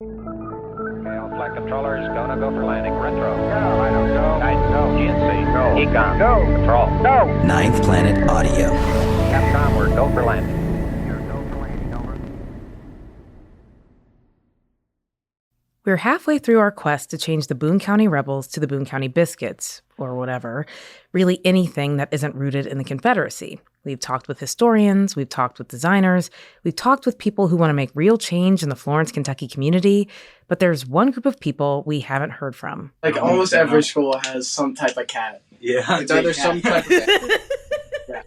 Flight controller is gonna go for landing. Retro. Go. I don't go. Go. GNC. Go. Econ. Go. Control. Go. Ninth Planet Audio. Capcom, we're go for landing. You're go for landing, over. We're halfway through our quest to change the Boone County Rebels to the Boone County Biscuits, or whatever, really anything that isn't rooted in the Confederacy. We've talked with historians, we've talked with designers, we've talked with people who want to make real change in the Florence, Kentucky community, but there's one group of people we haven't heard from. Like almost every school has some type of cat. Yeah. It's either some type of cat. Yeah.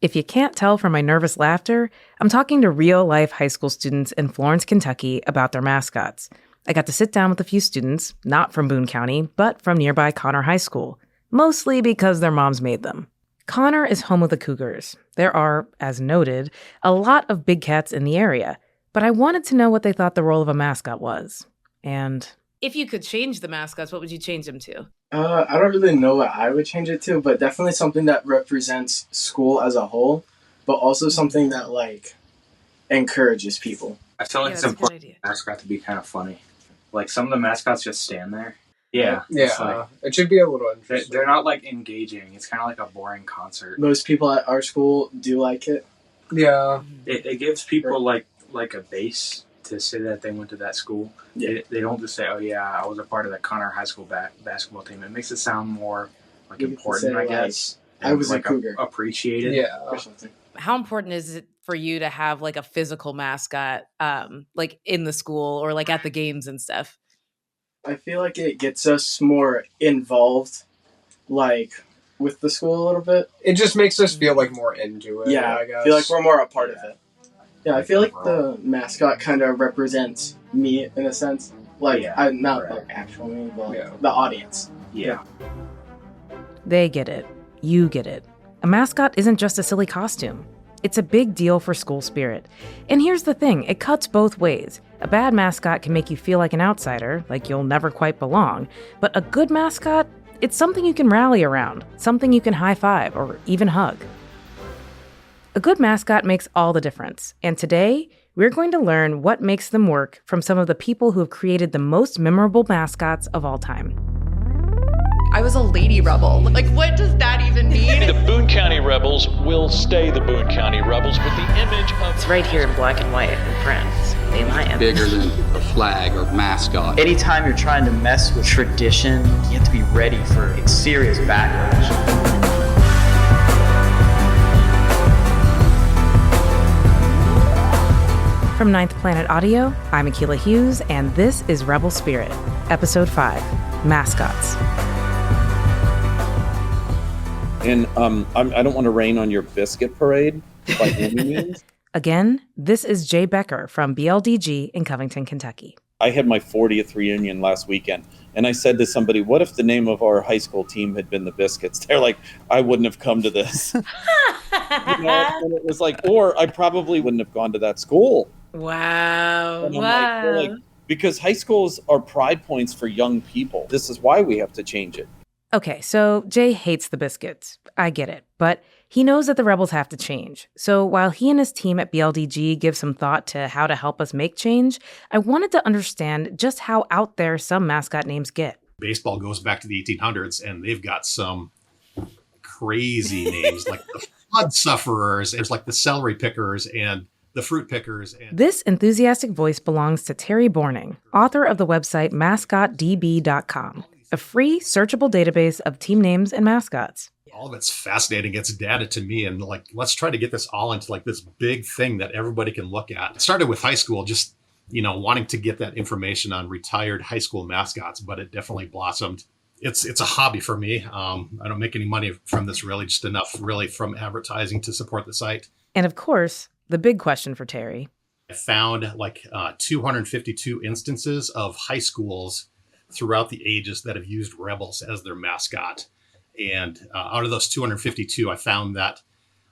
If you can't tell from my nervous laughter, I'm talking to real-life high school students in Florence, Kentucky about their mascots. I got to sit down with a few students, not from Boone County, but from nearby Connor High School, mostly because their moms made them. Connor is home of the Cougars. There are, as noted, a lot of big cats in the area, but I wanted to know what they thought the role of a mascot was. And if you could change the mascots, what would you change them to? I don't really know what I would change it to, but definitely something that represents school as a whole, but also something that, like, encourages people. I feel like it's important for the mascot to be kind of funny. Like, some of the mascots just stand there. Yeah. Yeah, it should be a little interesting. They're not, like, engaging. It's kind of like a boring concert. Most people at our school do like it. Yeah. It gives people, like a base to say that they went to that school. Yeah. They don't just say, oh, yeah, I was a part of the Connor High School basketball team. It makes it sound more, like, You get to important, say, I like, guess. I was a like, Cougar. Appreciated. Yeah. Or something. How important is it for you to have, like, a physical mascot, like, in the school or, like, at the games and stuff? I feel like it gets us more involved, like, with the school a little bit. It just makes us feel like more into it. Yeah, I guess. I feel like we're more a part of Yeah. it. Yeah, I feel like the mascot kind of represents me in a sense. Like, Yeah, I'm not right. like actual me, but Yeah. the audience. Yeah. They get it. You get it. A mascot isn't just a silly costume. It's a big deal for school spirit. And here's the thing, it cuts both ways. A bad mascot can make you feel like an outsider, like you'll never quite belong. But a good mascot, it's something you can rally around, something you can high-five or even hug. A good mascot makes all the difference. And today, we're going to learn what makes them work from some of the people who have created the most memorable mascots of all time. I was a lady rebel. Like, what does that even mean? The Boone County Rebels will stay the Boone County Rebels with the image of... It's right here in black and white in print. They might bigger than a flag or mascot. Anytime you're trying to mess with tradition, you have to be ready for serious backlash. From Ninth Planet Audio, I'm Akilah Hughes, and this is Rebel Spirit, Episode 5, Mascots. And I don't want to rain on your biscuit parade by any means. Again, this is Jay Becker from BLDG in Covington, Kentucky. I had my 40th reunion last weekend, and I said to somebody, what if the name of our high school team had been the Biscuits? They're like, I wouldn't have come to this. And it was like, or I probably wouldn't have gone to that school. Wow. And I'm like, because high schools are pride points for young people. This is why we have to change it. Okay, so Jay hates the Biscuits. I get it. But he knows that the Rebels have to change. So while he and his team at BLDG give some thought to how to help us make change, I wanted to understand just how out there some mascot names get. Baseball goes back to the 1800s, and they've got some crazy names, like the flood sufferers. There's like the celery pickers and the fruit pickers. And This enthusiastic voice belongs to Terry Borning, author of the website mascotdb.com, a free searchable database of team names and mascots. all of it's fascinating. It's data to me. And like, let's try to get this all into like this big thing that everybody can look at. It started with high school, just, wanting to get that information on retired high school mascots, but it definitely blossomed. It's a hobby for me. I don't make any money from this, really, just enough really from advertising to support the site. And of course, the big question for Terry. I found like 252 instances of high schools throughout the ages that have used Rebels as their mascot. And out of those 252, I found that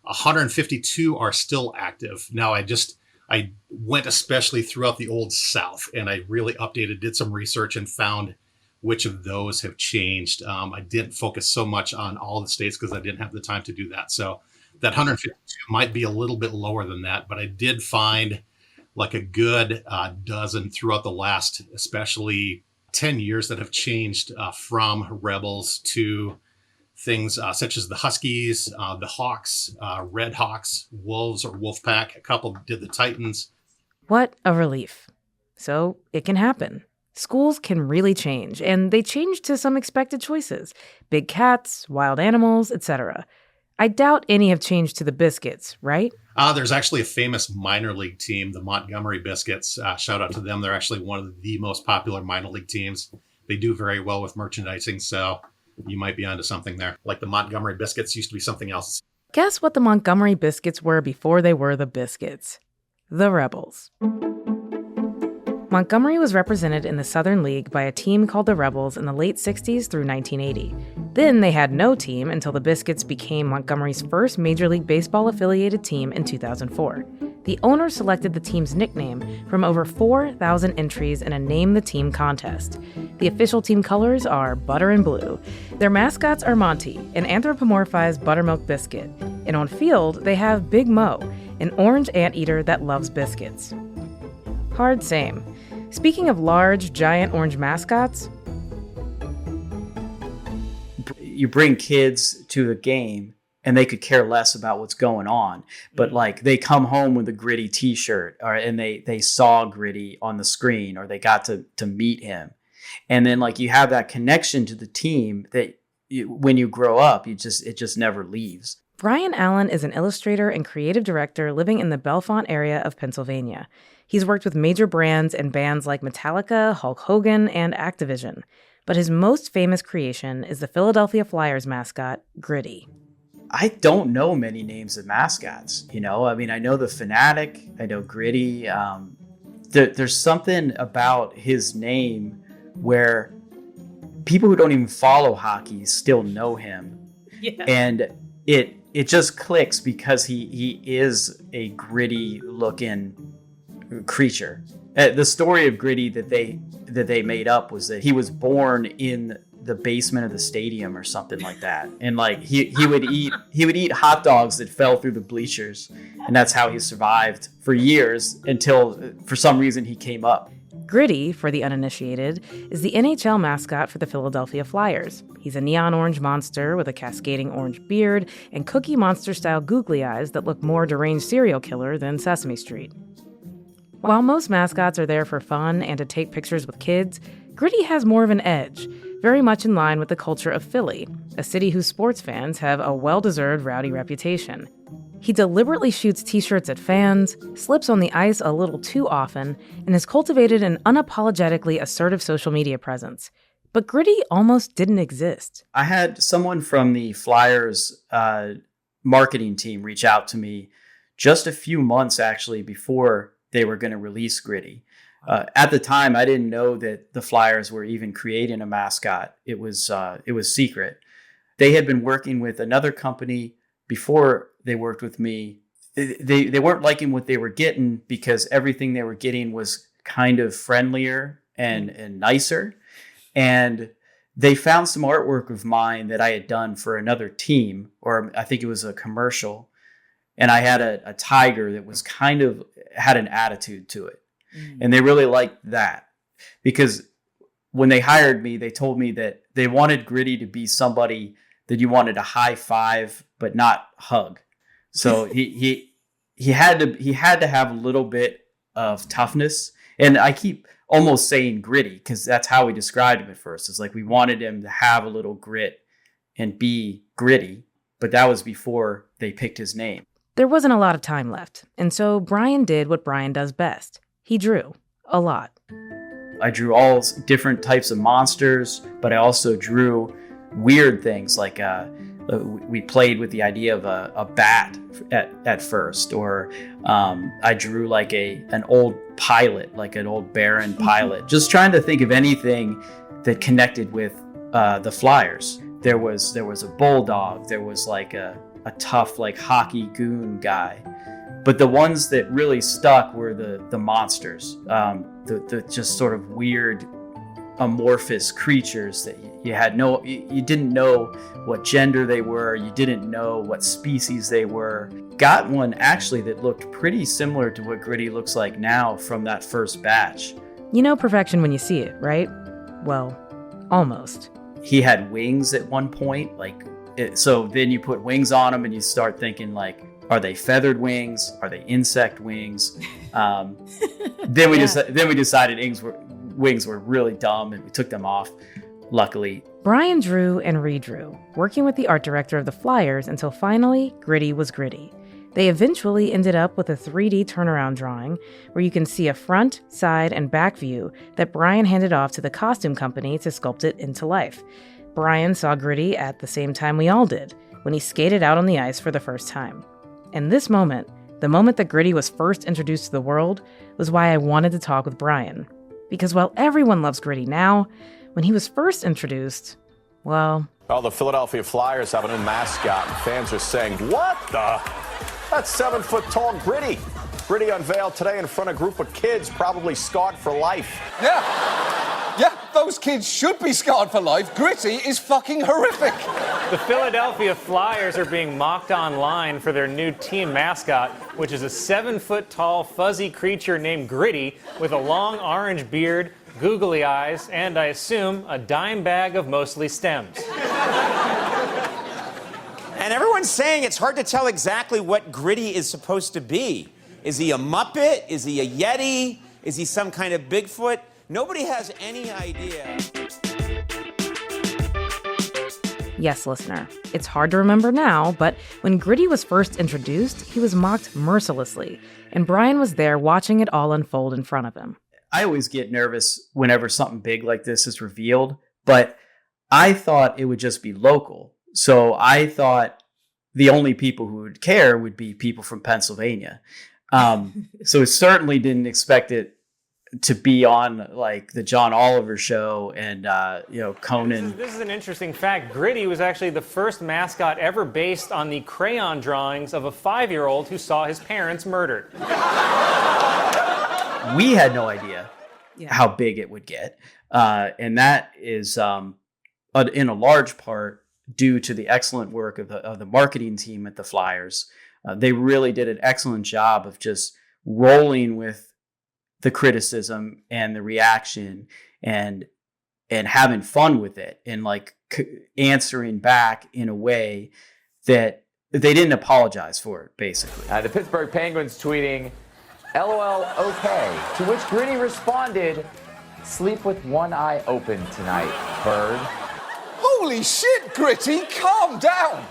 152 are still active. Now, I went especially throughout the Old South, and I really did some research and found which of those have changed. I didn't focus so much on all the states because I didn't have the time to do that. So that 152 might be a little bit lower than that, but I did find like a good dozen throughout the last, especially 10 years, that have changed from Rebels to things such as the Huskies, the Hawks, Red Hawks, Wolves or Wolfpack. A couple did the Titans. What a relief. So it can happen. Schools can really change, and they change to some expected choices. Big cats, wild animals, etc. I doubt any have changed to the Biscuits, right? There's actually a famous minor league team, the Montgomery Biscuits. Shout out to them. They're actually one of the most popular minor league teams. They do very well with merchandising, so you might be onto something there. Like the Montgomery Biscuits used to be something else. Guess what the Montgomery Biscuits were before they were the Biscuits? The Rebels. Montgomery was represented in the Southern League by a team called the Rebels in the late 60s through 1980. Then they had no team until the Biscuits became Montgomery's first Major League Baseball affiliated team in 2004. The owner selected the team's nickname from over 4,000 entries in a Name the Team contest. The official team colors are butter and blue. Their mascots are Monty, an anthropomorphized buttermilk biscuit. And on field, they have Big Mo, an orange anteater that loves biscuits. Hard same. Speaking of large, giant orange mascots, you bring kids to a game and they could care less about what's going on, but like they come home with a Gritty t-shirt, and they saw Gritty on the screen, or they got to meet him. And then like you have that connection to the team that when you grow up, it just never leaves. Brian Allen is an illustrator and creative director living in the Bellefonte area of Pennsylvania. He's worked with major brands and bands like Metallica, Hulk Hogan, and Activision. But his most famous creation is the Philadelphia Flyers mascot, Gritty. I don't know many names of mascots, I mean, I know the Fanatic, I know Gritty. There's something about his name where people who don't even follow hockey still know him. Yeah. And it just clicks because he is a gritty looking creature. The story of Gritty that they made up was that he was born in the basement of the stadium or something like that, and like he would eat hot dogs that fell through the bleachers, and that's how he survived for years until for some reason he came up. Gritty, for the uninitiated, is the NHL mascot for the Philadelphia Flyers. He's a neon orange monster with a cascading orange beard and Cookie Monster-style googly eyes that look more deranged serial killer than Sesame Street. While most mascots are there for fun and to take pictures with kids, Gritty has more of an edge, very much in line with the culture of Philly, a city whose sports fans have a well-deserved rowdy reputation. He deliberately shoots t-shirts at fans, slips on the ice a little too often, and has cultivated an unapologetically assertive social media presence. But Gritty almost didn't exist. I had someone from the Flyers marketing team reach out to me just a few months actually before they were going to release Gritty. At the time, I didn't know that the Flyers were even creating a mascot. It was secret. They had been working with another company before they worked with me. They weren't liking what they were getting because everything they were getting was kind of friendlier and nicer. And they found some artwork of mine that I had done for another team, or I think it was a commercial. And I had a tiger that was kind of had an attitude to it. And they really liked that because when they hired me, they told me that they wanted Gritty to be somebody that you wanted to high five, but not hug. So he had to have a little bit of toughness. And I keep almost saying gritty because that's how we described him at first. It's like we wanted him to have a little grit and be gritty, but that was before they picked his name. There wasn't a lot of time left, and so Brian did what Brian does best. He drew a lot. I drew all different types of monsters, but I also drew weird things like we played with the idea of a bat at first, or I drew like an old pilot, like an old Baron pilot, just trying to think of anything that connected with the Flyers. There was a bulldog, there was like a tough like hockey goon guy, but the ones that really stuck were the monsters, the just sort of weird amorphous creatures that you didn't know what gender they were, you didn't know what species they were. Got one actually that looked pretty similar to what Gritty looks like now from that first batch. You know perfection when you see it, right? Well, almost. He had wings at one point, so then you put wings on him and you start thinking like, are they feathered wings? Are they insect wings? Then we decided wings were really dumb and we took them off, luckily. Brian drew and redrew, working with the art director of the Flyers until finally Gritty was Gritty. They eventually ended up with a 3D turnaround drawing where you can see a front, side, and back view that Brian handed off to the costume company to sculpt it into life. Brian saw Gritty at the same time we all did, when he skated out on the ice for the first time. And this moment, the moment that Gritty was first introduced to the world, was why I wanted to talk with Brian. Because while everyone loves Gritty now, when he was first introduced, well, the Philadelphia Flyers have a new mascot, and fans are saying, what the? That's 7-foot-tall Gritty. Gritty unveiled today in front of a group of kids, probably scarred for life. Yeah, those kids should be scarred for life. Gritty is fucking horrific. The Philadelphia Flyers are being mocked online for their new team mascot, which is a 7-foot-tall fuzzy creature named Gritty with a long orange beard, googly eyes, and I assume a dime bag of mostly stems. And everyone's saying it's hard to tell exactly what Gritty is supposed to be. Is he a Muppet? Is he a Yeti? Is he some kind of Bigfoot? Nobody has any idea. Yes, listener, it's hard to remember now, but when Gritty was first introduced, he was mocked mercilessly, and Brian was there watching it all unfold in front of him. I always get nervous whenever something big like this is revealed, but I thought it would just be local. So I thought the only people who would care would be people from Pennsylvania. So certainly didn't expect it to be on like the John Oliver show and Conan. This is an interesting fact. Gritty was actually the first mascot ever based on the crayon drawings of a 5-year-old who saw his parents murdered. We had no idea how big it would get, and that is in a large part due to the excellent work of the marketing team at the Flyers. They really did an excellent job of just rolling with the criticism and the reaction and having fun with it and answering back in a way that they didn't apologize for it, basically. The Pittsburgh Penguins tweeting, LOL okay, to which Gritty responded, sleep with one eye open tonight, bird. Holy shit, Gritty, calm down.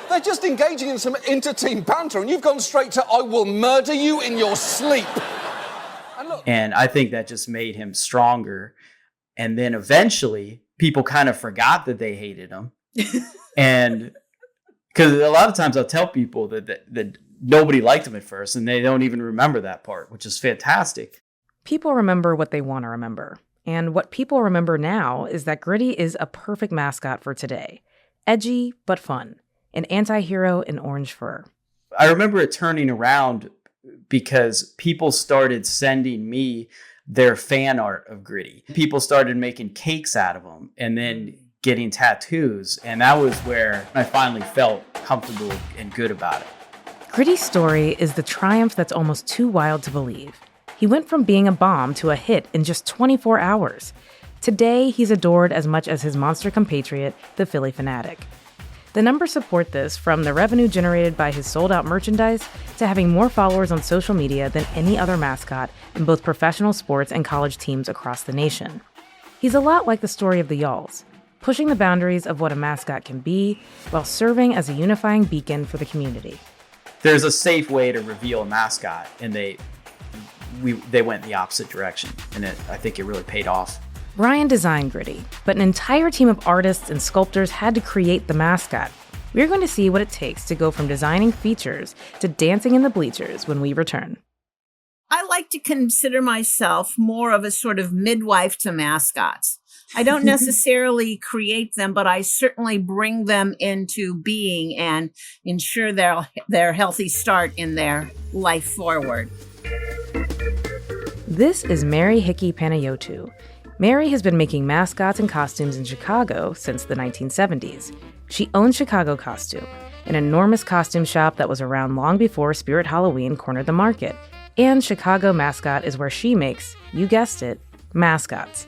They're just engaging in some inter-team banter and you've gone straight to I will murder you in your sleep. And I think that just made him stronger. And then eventually people kind of forgot that they hated him. And because a lot of times I'll tell people that nobody liked him at first and they don't even remember that part, which is fantastic. People remember what they want to remember. And what people remember now is that Gritty is a perfect mascot for today. Edgy, but fun. An anti-hero in orange fur. I remember it turning around because people started sending me their fan art of Gritty. People started making cakes out of him and then getting tattoos. And that was where I finally felt comfortable and good about it. Gritty's story is the triumph that's almost too wild to believe. He went from being a bomb to a hit in just 24 hours. Today, he's adored as much as his monster compatriot, the Philly Fanatic. The numbers support this, from the revenue generated by his sold-out merchandise to having more followers on social media than any other mascot in both professional sports and college teams across the nation. He's a lot like the story of the Yalls, pushing the boundaries of what a mascot can be while serving as a unifying beacon for the community. There's a safe way to reveal a mascot, and they went the opposite direction, and I think it really paid off. Brian designed Gritty, but an entire team of artists and sculptors had to create the mascot. We're going to see what it takes to go from designing features to dancing in the bleachers when we return. I like to consider myself more of a sort of midwife to mascots. I don't necessarily create them, but I certainly bring them into being and ensure their healthy start in their life forward. This is Mary Hickey Panayotou. Mary has been making mascots and costumes in Chicago since the 1970s. She owns Chicago Costume, an enormous costume shop that was around long before Spirit Halloween cornered the market. And Chicago Mascot is where she makes, you guessed it, mascots.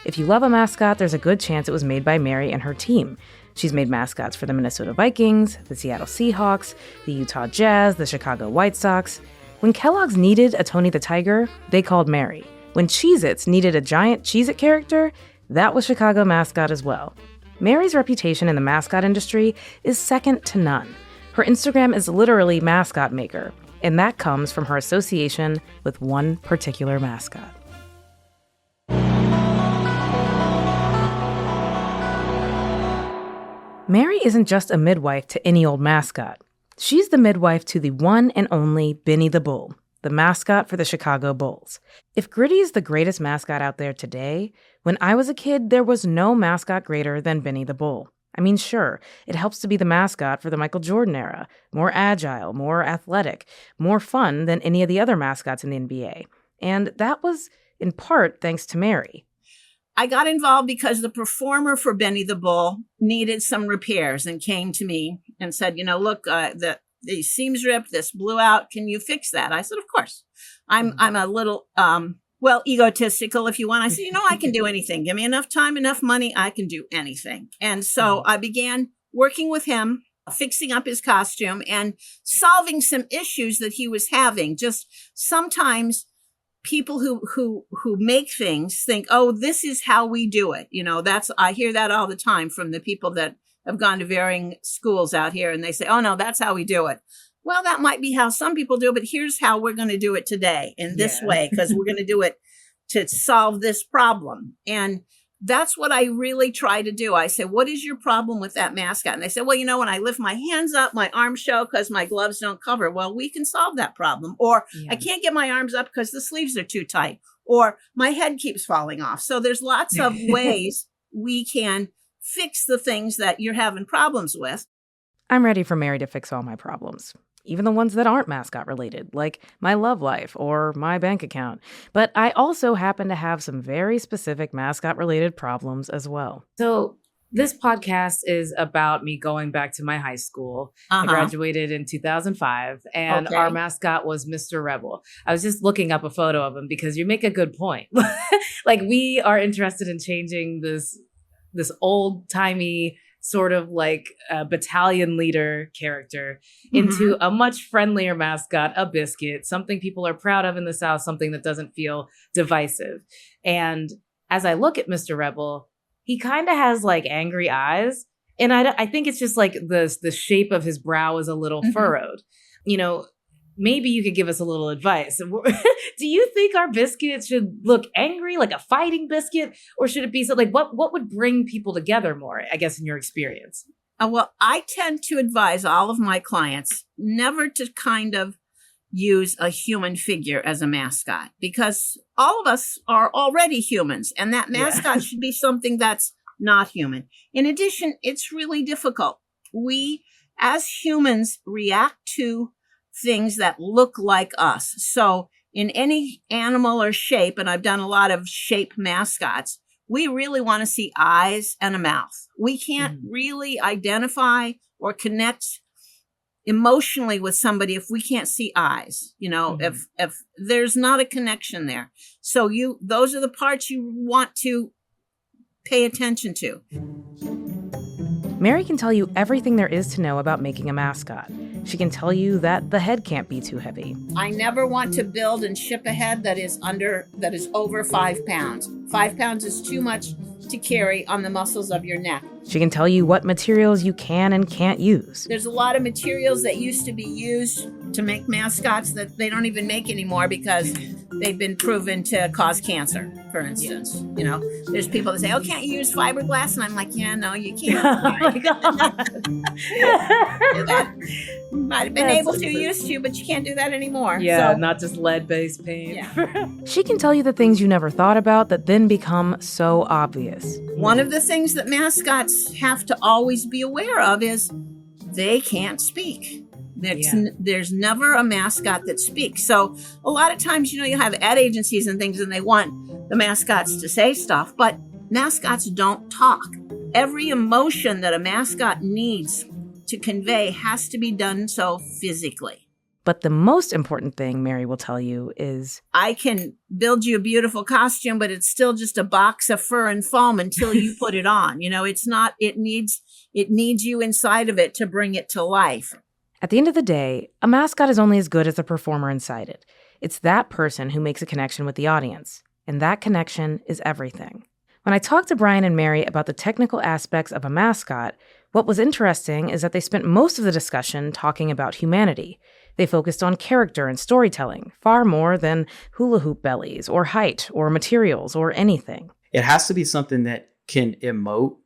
If you love a mascot, there's a good chance it was made by Mary and her team. She's made mascots for the Minnesota Vikings, the Seattle Seahawks, the Utah Jazz, the Chicago White Sox. When Kellogg's needed a Tony the Tiger, they called Mary. When Cheez-Its needed a giant Cheez-It character, that was Chicago Mascot as well. Mary's reputation in the mascot industry is second to none. Her Instagram is literally Mascot Maker, and that comes from her association with one particular mascot. Mary isn't just a midwife to any old mascot. She's the midwife to the one and only Benny the Bull, the mascot for the Chicago Bulls. If Gritty is the greatest mascot out there today, when I was a kid, there was no mascot greater than Benny the Bull. I mean, sure, it helps to be the mascot for the Michael Jordan era, more agile, more athletic, more fun than any of the other mascots in the NBA. And that was, in part, thanks to Mary. I got involved because the performer for Benny the Bull needed some repairs and came to me and said, look, the seam's ripped, this blew out. Can you fix that? I said, of course. I'm a little, egotistical if you want. I said, I can do anything. Give me enough time, enough money. I can do anything. And so I began working with him, fixing up his costume and solving some issues that he was having. Just sometimes people who make things think, oh, this is how we do it. I hear that all the time from the people that have gone to varying schools out here, and they say, oh no, that's how we do it. Well, that might be how some people do it, but here's how we're going to do it today in this way, because we're going to do it to solve this problem. And that's what I really try to do. I say, what is your problem with that mascot? And they say, well, when I lift my hands up, my arms show because my gloves don't cover. Well, we can solve that problem. Or I can't get my arms up because the sleeves are too tight. Or my head keeps falling off. So there's lots of ways we can fix the things that you're having problems with. I'm ready for Mary to fix all my problems. Even the ones that aren't mascot related, like my love life or my bank account. But I also happen to have some very specific mascot related problems as well. So this podcast is about me going back to my high school. I graduated in 2005 and our mascot was Mr. Rebel. I was just looking up a photo of him because you make a good point. Like we are interested in changing this old timey sort of like a battalion leader character into a much friendlier mascot, a biscuit, something people are proud of in the South, something that doesn't feel divisive. And as I look at Mr. Rebel, he kind of has like angry eyes. And I think it's just like the shape of his brow is a little furrowed. Maybe you could give us a little advice. Do you think our biscuit should look angry, like a fighting biscuit? Or should it be so like what would bring people together more, I guess, in your experience? Well, I tend to advise all of my clients never to kind of use a human figure as a mascot because all of us are already humans and that mascot should be something that's not human. In addition, it's really difficult. We as humans react to things that look like us. So in any animal or shape, and I've done a lot of shape mascots, we really want to see eyes and a mouth. We can't really identify or connect emotionally with somebody if we can't see eyes, if there's not a connection there. So those are the parts you want to pay attention to. Mary can tell you everything there is to know about making a mascot. She can tell you that the head can't be too heavy. I never want to build and ship a head that is over 5 pounds. 5 pounds is too much to carry on the muscles of your neck. She can tell you what materials you can and can't use. There's a lot of materials that used to be used to make mascots that they don't even make anymore because they've been proven to cause cancer, for instance. There's people that say, oh, can't you use fiberglass? And I'm like, yeah, no, you can't. Oh my God. Might have been able to, used to, but you can't do that anymore. Yeah, so, not just lead-based paint. Yeah. She can tell you the things you never thought about that then become so obvious. One of the things that mascots have to always be aware of is they can't speak. There's never a mascot that speaks. So a lot of times, you have ad agencies and things, and they want the mascots to say stuff, but mascots don't talk. Every emotion that a mascot needs to convey has to be done so physically. But the most important thing Mary will tell you is, I can build you a beautiful costume, but it's still just a box of fur and foam until you put it on. It's not, it needs you inside of it to bring it to life. At the end of the day, a mascot is only as good as the performer inside it. It's that person who makes a connection with the audience, and that connection is everything. When I talked to Brian and Mary about the technical aspects of a mascot, what was interesting is that they spent most of the discussion talking about humanity. They focused on character and storytelling, far more than hula hoop bellies or height or materials or anything. It has to be something that can emote.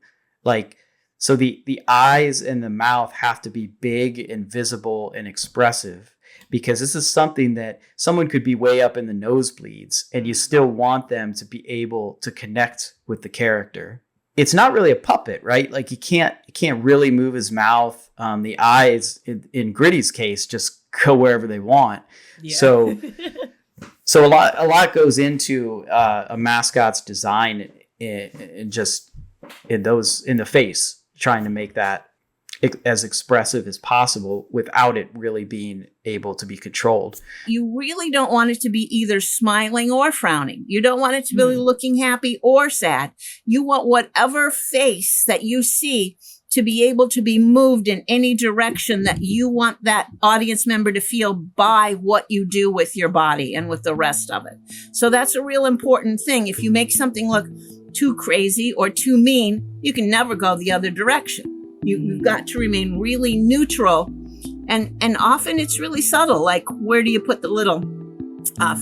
So the eyes and the mouth have to be big and visible and expressive, because this is something that someone could be way up in the nosebleeds and you still want them to be able to connect with the character. It's not really a puppet, right? Like he can't really move his mouth. The eyes, in Gritty's case, just go wherever they want. Yeah. So a lot goes into a mascot's design in the face, trying to make that as expressive as possible without it really being able to be controlled. You really don't want it to be either smiling or frowning. You don't want it to be looking happy or sad. You want whatever face that you see to be able to be moved in any direction that you want that audience member to feel by what you do with your body and with the rest of it. So that's a real important thing. If you make something look too crazy or too mean, you can never go the other direction. You've got to remain really neutral. And often it's really subtle. Like, where do you put the little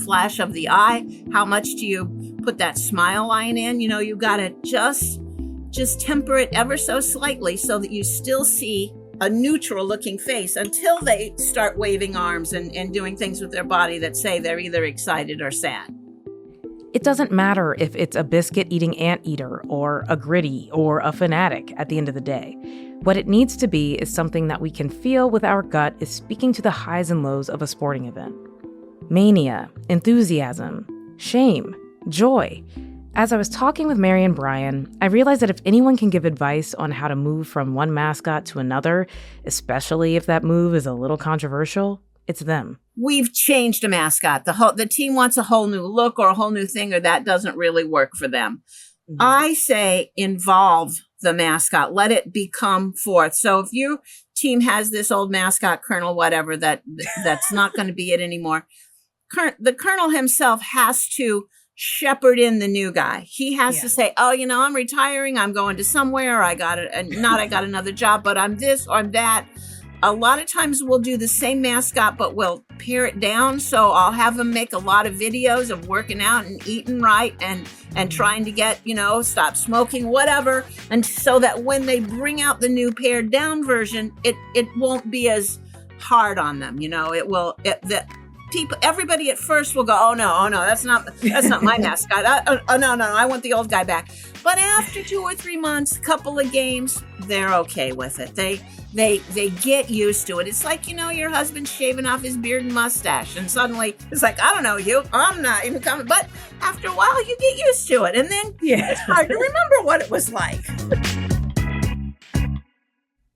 flash of the eye? How much do you put that smile line in? You've got to just temper it ever so slightly so that you still see a neutral looking face until they start waving arms and doing things with their body that say they're either excited or sad. It doesn't matter if it's a biscuit-eating anteater or a Gritty or a fanatic at the end of the day. What it needs to be is something that we can feel with our gut is speaking to the highs and lows of a sporting event. Mania, enthusiasm, shame, joy. As I was talking with Mary and Brian, I realized that if anyone can give advice on how to move from one mascot to another, especially if that move is a little controversial, it's them. We've changed a mascot. The team wants a whole new look or a whole new thing, or that doesn't really work for them. Mm-hmm. I say involve the mascot. Let it become forth. So if your team has this old mascot, Colonel whatever, that's not going to be it anymore, the Colonel himself has to shepherd in the new guy. He has to say, I'm retiring. I'm going to somewhere. I got another job, but I'm this or I'm that. A lot of times we'll do the same mascot, but we'll pare it down. So I'll have them make a lot of videos of working out and eating right and trying to get, stop smoking, whatever. And so that when they bring out the new pared down version, it won't be as hard on them. Everybody at first will go, oh no, that's not my mascot. No, I want the old guy back. But after 2 or 3 months, couple of games, they're okay with it. They get used to it. It's like, your husband shaving off his beard and mustache, and suddenly it's like, I don't know you, I'm not even coming. But after a while, you get used to it, and then it's hard to remember what it was like.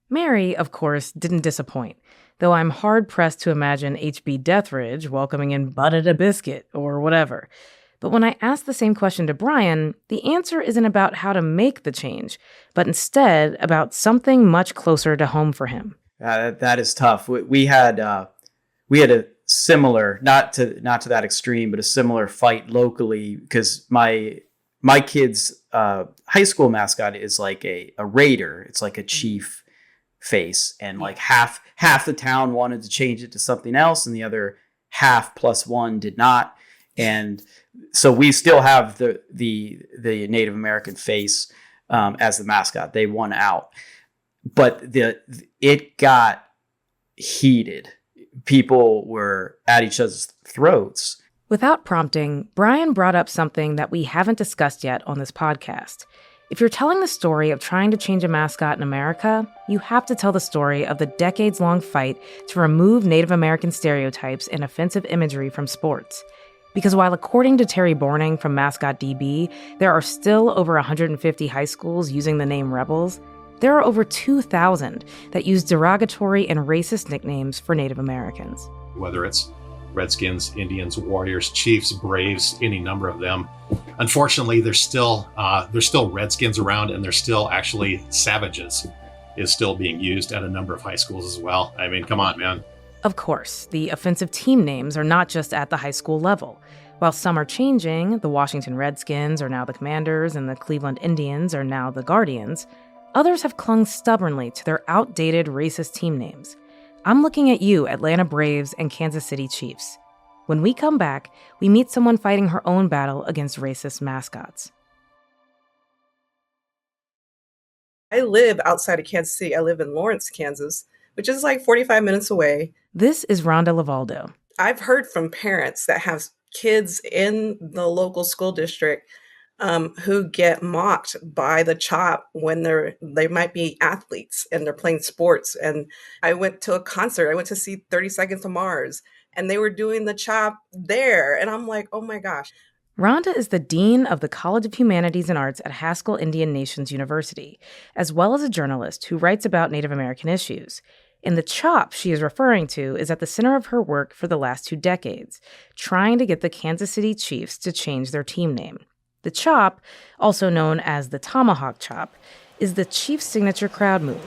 Mary, of course, didn't disappoint, though I'm hard-pressed to imagine H.B. Deathridge welcoming in Butted a Biscuit or whatever. But when I asked the same question to Brian, the answer isn't about how to make the change, but instead about something much closer to home for him. That is tough. We had a similar, not to that extreme, but a similar fight locally, because my kid's high school mascot is like a raider. It's like a chief face, and like half the town wanted to change it to something else, and the other half plus one did not. And so we still have the Native American face as the mascot. They won out, but it got heated. People were at each other's throats. Without prompting, Brian brought up something that we haven't discussed yet on this podcast. If you're telling the story of trying to change a mascot in America, you have to tell the story of the decades-long fight to remove Native American stereotypes and offensive imagery from sports. Because while according to Terry Borning from Mascot DB, there are still over 150 high schools using the name Rebels, there are over 2,000 that use derogatory and racist nicknames for Native Americans. Whether it's Redskins, Indians, Warriors, Chiefs, Braves, any number of them. Unfortunately, there's still Redskins around, and there's still actually Savages is still being used at a number of high schools as well. I mean, come on, man. Of course, the offensive team names are not just at the high school level. While some are changing, the Washington Redskins are now the Commanders and the Cleveland Indians are now the Guardians, others have clung stubbornly to their outdated racist team names. I'm looking at you, Atlanta Braves and Kansas City Chiefs. When we come back, we meet someone fighting her own battle against racist mascots. I live outside of Kansas City. I live in Lawrence, Kansas, which is like 45 minutes away. This is Rhonda Lavaldo. I've heard from parents that have kids in the local school district who get mocked by the CHOP when they might be athletes and they're playing sports. And I went to a concert. I went to see 30 Seconds to Mars, and they were doing the CHOP there. And I'm like, oh my gosh. Rhonda is the Dean of the College of Humanities and Arts at Haskell Indian Nations University, as well as a journalist who writes about Native American issues. And the CHOP she is referring to is at the center of her work for the last 2 decades, trying to get the Kansas City Chiefs to change their team name. The chop, also known as the tomahawk chop, is the Chiefs' signature crowd move.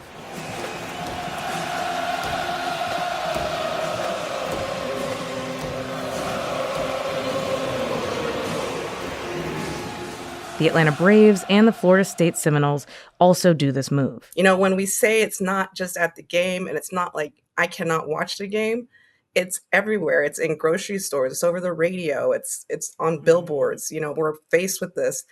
The Atlanta Braves and the Florida State Seminoles also do this move. You know, when we say it's not just at the game and it's not like I cannot watch the game, it's everywhere. It's in grocery stores. It's over the radio. It's on billboards. You know, we're faced with this.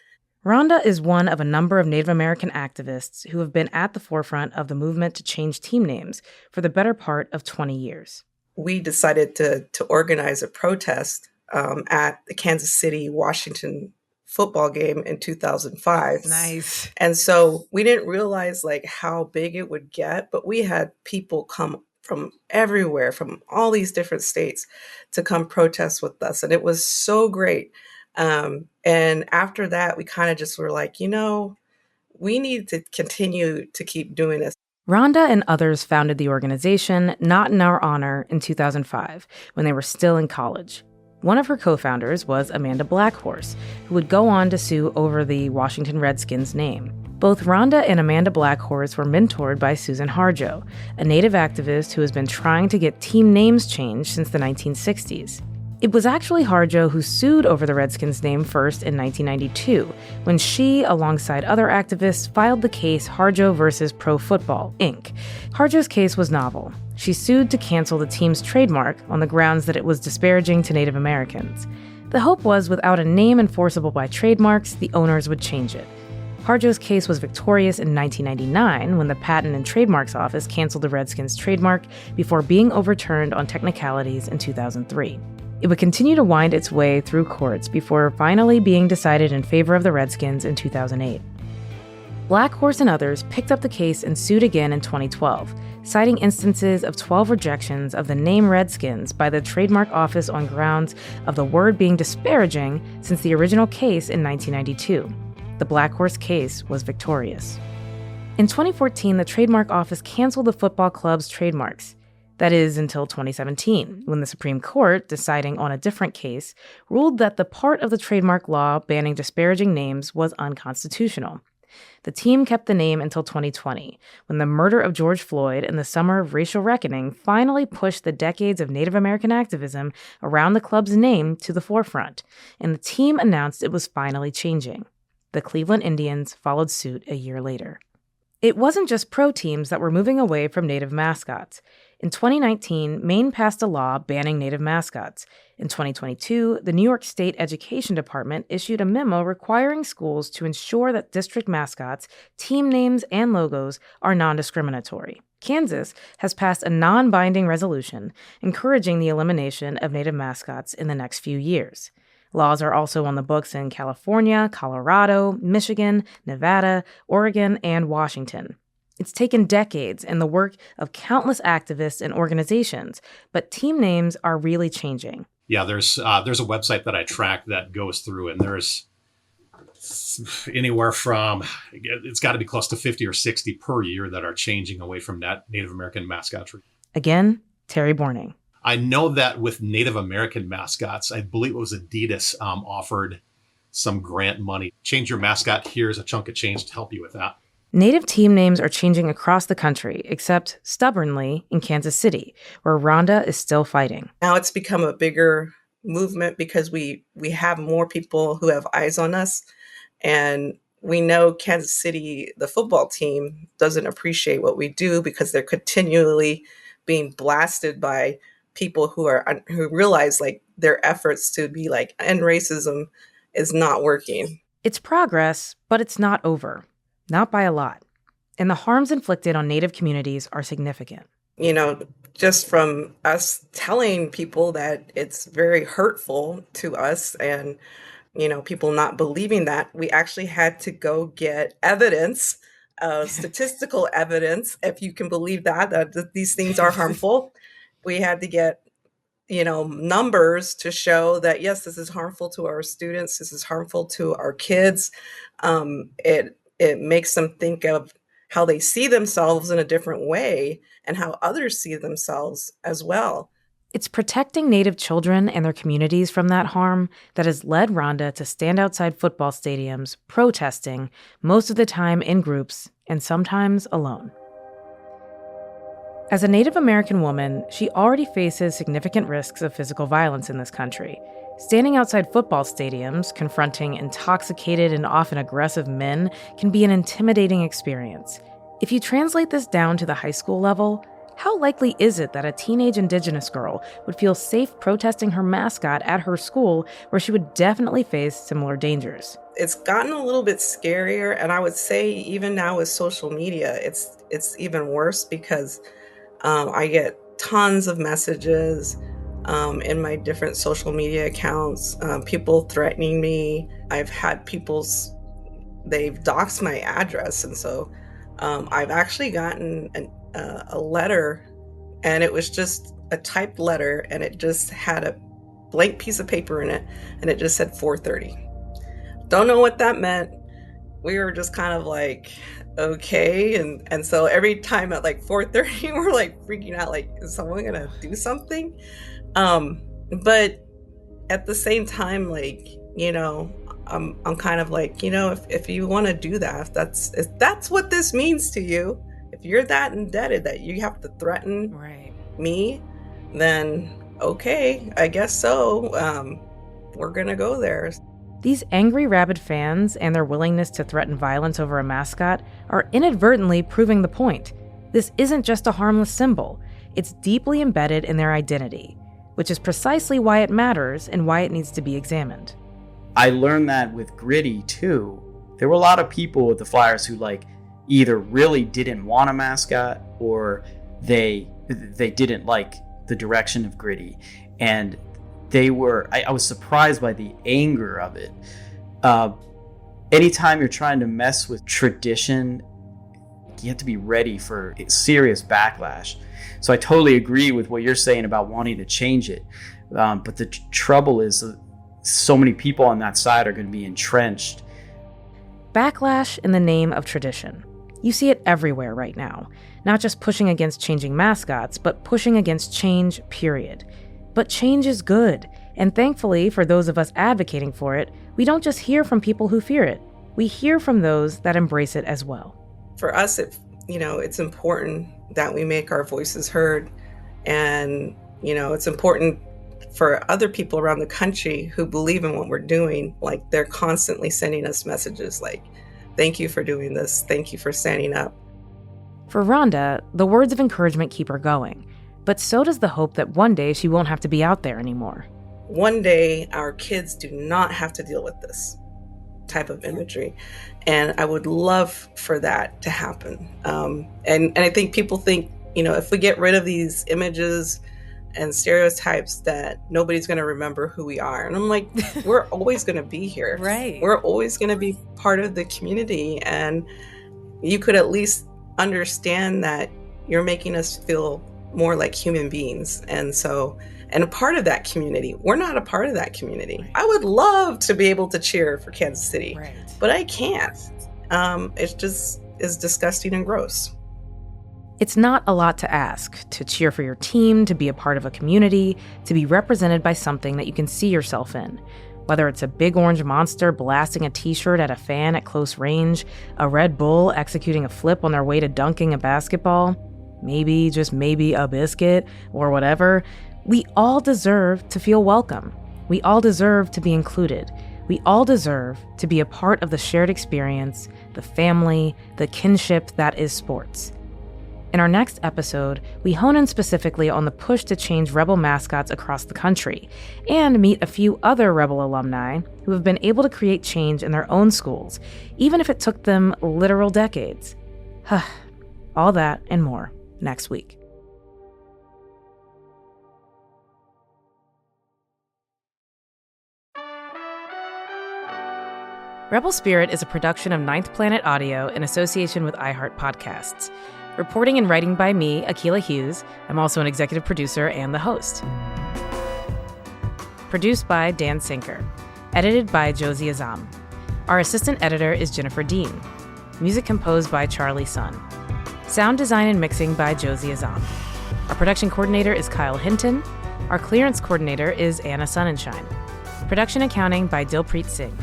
Rhonda is one of a number of Native American activists who have been at the forefront of the movement to change team names for the better part of 20 years. We decided to organize a protest at the Kansas City, Washington football game in 2005. Nice. And so we didn't realize like how big it would get, but we had people come from everywhere, from all these different states to come protest with us. And it was so great. And after that, we kind of just were like, you know, we need to continue to keep doing this. Rhonda and others founded the organization Not in Our Honor in 2005 when they were still in college. One of her co-founders was Amanda Blackhorse, who would go on to sue over the Washington Redskins name. Both Rhonda and Amanda Blackhorse were mentored by Susan Harjo, a Native activist who has been trying to get team names changed since the 1960s. It was actually Harjo who sued over the Redskins name first in 1992, when she, alongside other activists, filed the case Harjo versus Pro Football, Inc. Harjo's case was novel. She sued to cancel the team's trademark on the grounds that it was disparaging to Native Americans. The hope was, without a name enforceable by trademarks, the owners would change it. Harjo's case was victorious in 1999 when the Patent and Trademarks Office canceled the Redskins trademark before being overturned on technicalities in 2003. It would continue to wind its way through courts before finally being decided in favor of the Redskins in 2008. Blackhorse and others picked up the case and sued again in 2012, citing instances of 12 rejections of the name Redskins by the Trademark Office on grounds of the word being disparaging since the original case in 1992. The Blackhorse case was victorious. In 2014, the Trademark Office canceled the football club's trademarks. That is, until 2017, when the Supreme Court, deciding on a different case, ruled that the part of the trademark law banning disparaging names was unconstitutional. The team kept the name until 2020, when the murder of George Floyd and the summer of racial reckoning finally pushed the decades of Native American activism around the club's name to the forefront, and the team announced it was finally changing. The Cleveland Indians followed suit a year later. It wasn't just pro teams that were moving away from Native mascots. In 2019, Maine passed a law banning Native mascots. In 2022, the New York State Education Department issued a memo requiring schools to ensure that district mascots, team names, and logos are non-discriminatory. Kansas has passed a non-binding resolution encouraging the elimination of Native mascots in the next few years. Laws are also on the books in California, Colorado, Michigan, Nevada, Oregon, and Washington. It's taken decades and the work of countless activists and organizations, but team names are really changing. yeah, there's a website that I track that goes through, and there's anywhere from, it's got to be close to 50 or 60 per year that are changing away from that Native American mascots. Again, Terry Borning. I know that with Native American mascots, I believe it was Adidas offered some grant money. Change your mascot, here's a chunk of change to help you with that. Native team names are changing across the country, except stubbornly in Kansas City, where Rhonda is still fighting. Now it's become a bigger movement because we have more people who have eyes on us. And we know Kansas City, the football team, doesn't appreciate what we do because they're continually being blasted by people who realize like their efforts to be like end racism is not working. It's progress, but it's not over. Not by a lot. And the harms inflicted on Native communities are significant. You know, just from us telling people that it's very hurtful to us and, you know, people not believing that, we actually had to go get evidence, statistical evidence, if you can believe that these things are harmful. We had to get, you know, numbers to show that, yes, this is harmful to our students. This is harmful to our kids. It makes them think of how they see themselves in a different way and how others see themselves as well. It's protecting Native children and their communities from that harm that has led Rhonda to stand outside football stadiums, protesting, most of the time in groups and sometimes alone. As a Native American woman, she already faces significant risks of physical violence in this country. Standing outside football stadiums, confronting intoxicated and often aggressive men can be an intimidating experience. If you translate this down to the high school level, how likely is it that a teenage Indigenous girl would feel safe protesting her mascot at her school where she would definitely face similar dangers? It's gotten a little bit scarier, and I would say even now with social media, it's even worse because I get tons of messages in my different social media accounts, people threatening me. I've had they've doxed my address, and so I've actually gotten a letter, and it was just a typed letter, and it just had a blank piece of paper in it, and it just said 4:30. Don't know what that meant. We were just kind of like, okay, and so every time at like 4:30 we're like freaking out, like, is someone gonna do something? But at the same time, like, you know, I'm kind of like, you know, if you want to do that, if that's what this means to you, if you're that indebted that you have to threaten me, then okay, I guess so. We're gonna go there. These angry, rabid fans and their willingness to threaten violence over a mascot are inadvertently proving the point. This isn't just a harmless symbol. It's deeply embedded in their identity, which is precisely why it matters and why it needs to be examined. I learned that with Gritty, too. There were a lot of people with the Flyers who, like, either really didn't want a mascot or they didn't like the direction of Gritty. And I was surprised by the anger of it. Anytime you're trying to mess with tradition, you have to be ready for serious backlash. So I totally agree with what you're saying about wanting to change it. But the trouble is so many people on that side are going to be entrenched. Backlash in the name of tradition. You see it everywhere right now. Not just pushing against changing mascots, but pushing against change, period. But change is good. And thankfully, for those of us advocating for it, we don't just hear from people who fear it. We hear from those that embrace it as well. For us, it's important that we make our voices heard. And, you know, it's important for other people around the country who believe in what we're doing. Like, they're constantly sending us messages like, thank you for doing this. Thank you for standing up. For Rhonda, the words of encouragement keep her going. But so does the hope that one day she won't have to be out there anymore. One day, our kids do not have to deal with this type of imagery. And I would love for that to happen. And I think people think, you know, if we get rid of these images and stereotypes, that nobody's going to remember who we are. And I'm like, we're always going to be here. Right. We're always going to be part of the community. And you could at least understand that you're making us feel more like human beings. And so and a part of that community. We're not a part of that community. I would love to be able to cheer for Kansas City, but I can't. It just is disgusting and gross. It's not a lot to ask to cheer for your team, to be a part of a community, to be represented by something that you can see yourself in. Whether it's a big orange monster blasting a t-shirt at a fan at close range, a Red Bull executing a flip on their way to dunking a basketball, maybe, just maybe, a biscuit, or whatever, we all deserve to feel welcome. We all deserve to be included. We all deserve to be a part of the shared experience, the family, the kinship that is sports. In our next episode, we hone in specifically on the push to change Rebel mascots across the country and meet a few other Rebel alumni who have been able to create change in their own schools, even if it took them literal decades. All that and more next week. Rebel Spirit is a production of Ninth Planet Audio in association with iHeart Podcasts. Reporting and writing by me, Akilah Hughes. I'm also an executive producer and the host. Produced by Dan Sinker. Edited by Josie Azam. Our assistant editor is Jennifer Dean. Music composed by Charlie Sun. Sound design and mixing by Josie Azam. Our production coordinator is Kyle Hinton. Our clearance coordinator is Anna Sonnenschein. Production accounting by Dilpreet Singh.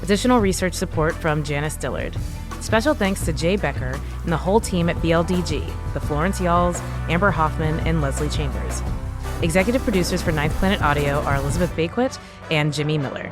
Additional research support from Janice Dillard. Special thanks to Jay Becker and the whole team at BLDG, the Florence Yalls, Amber Hoffman, and Leslie Chambers. Executive producers for Ninth Planet Audio are Elizabeth Bakewit and Jimmy Miller.